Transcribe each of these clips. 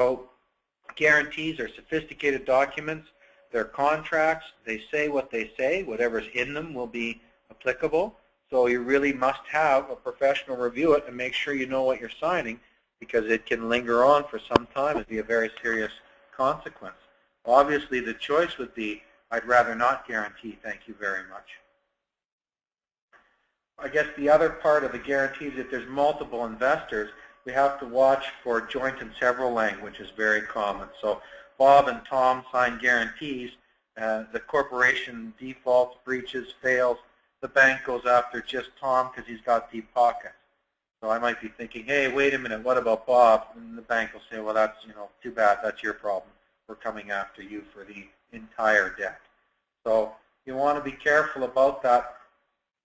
So guarantees are sophisticated documents. They're contracts. They say what they say. Whatever's in them will be applicable. So you really must have a professional review it and make sure you know what you're signing, because it can linger on for some time and be a very serious consequence. Obviously, the choice would be, I'd rather not guarantee, thank you very much. I guess the other part of the guarantees, if there's multiple investors, we have to watch for joint and several language is very common. So Bob and Tom sign guarantees, the corporation defaults, breaches, fails, the bank goes after just Tom because he's got deep pockets. So I might be thinking, hey, wait a minute, what about Bob? And the bank will say, well, that's, too bad, that's your problem. We're coming after you for the entire debt. So you want to be careful about that.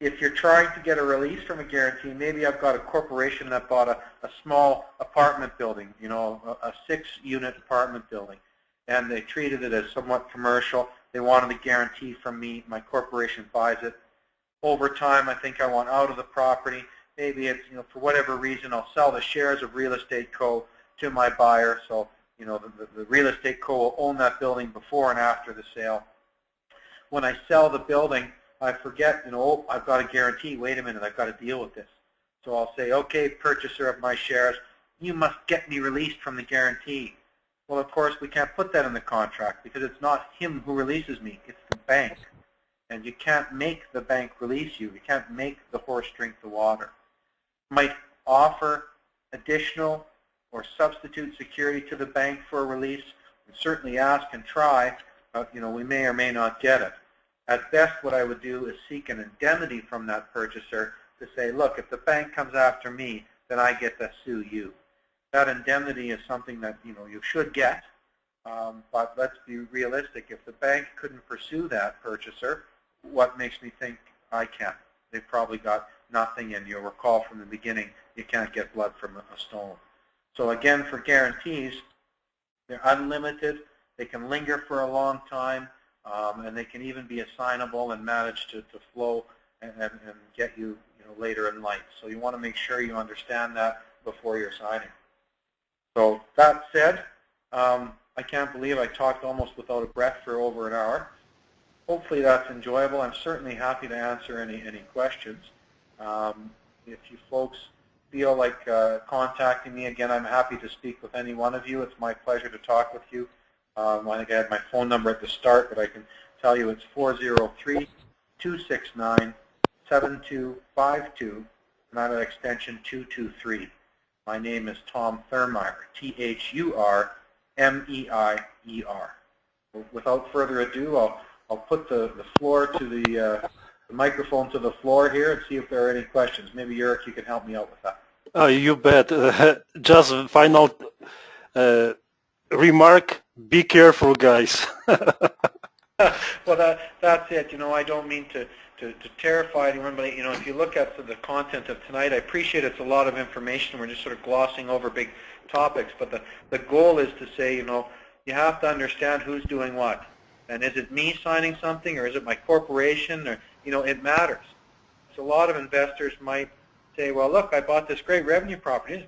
If you're trying to get a release from a guarantee, maybe I've got a corporation that bought a small apartment building, a 6-unit apartment building, and they treated it as somewhat commercial. They wanted a guarantee from me. My corporation buys it. Over time, I think I want out of the property. Maybe it's, for whatever reason, I'll sell the shares of Real Estate Co. to my buyer. So, the Real Estate Co. will own that building before and after the sale. When I sell the building, I forget, I've got a guarantee. Wait a minute, I've got to deal with this. So I'll say, okay, purchaser of my shares, you must get me released from the guarantee. Well, of course, we can't put that in the contract because it's not him who releases me. It's the bank. And you can't make the bank release you. You can't make the horse drink the water. You might offer additional or substitute security to the bank for a release. We certainly ask and try, but we may or may not get it. At best, what I would do is seek an indemnity from that purchaser to say, look, if the bank comes after me, then I get to sue you. That indemnity is something that you should get, but let's be realistic. If the bank couldn't pursue that purchaser, what makes me think I can? They've probably got nothing, and you'll recall from the beginning, you can't get blood from a stone. So again, for guarantees, they're unlimited. They can linger for a long time, and they can even be assignable and manage to flow and get you, later in life. So you want to make sure you understand that before you're signing. So that said, I can't believe I talked almost without a breath for over an hour. Hopefully that's enjoyable. I'm certainly happy to answer any questions. If you folks feel like contacting me again, I'm happy to speak with any one of you. It's my pleasure to talk with you. I think I had my phone number at the start, but I can tell you it's 403-269-7252, and I'm at extension 223. My name is Tom Thurmeier, T-H-U-R-M-E-I-E-R. Without further ado, I'll put the floor to the microphone to the floor here and see if there are any questions. Maybe, Eric, you can help me out with that. Oh, you bet. Just a final remark. Be careful, guys. Well, that's it. I don't mean to terrify anyone, but if you look at the content of tonight, I appreciate it's a lot of information. We're just sort of glossing over big topics, but the goal is to say, you have to understand who's doing what. And is it me signing something, or is it my corporation, or, it matters. So a lot of investors might say, well, look, I bought this great revenue property.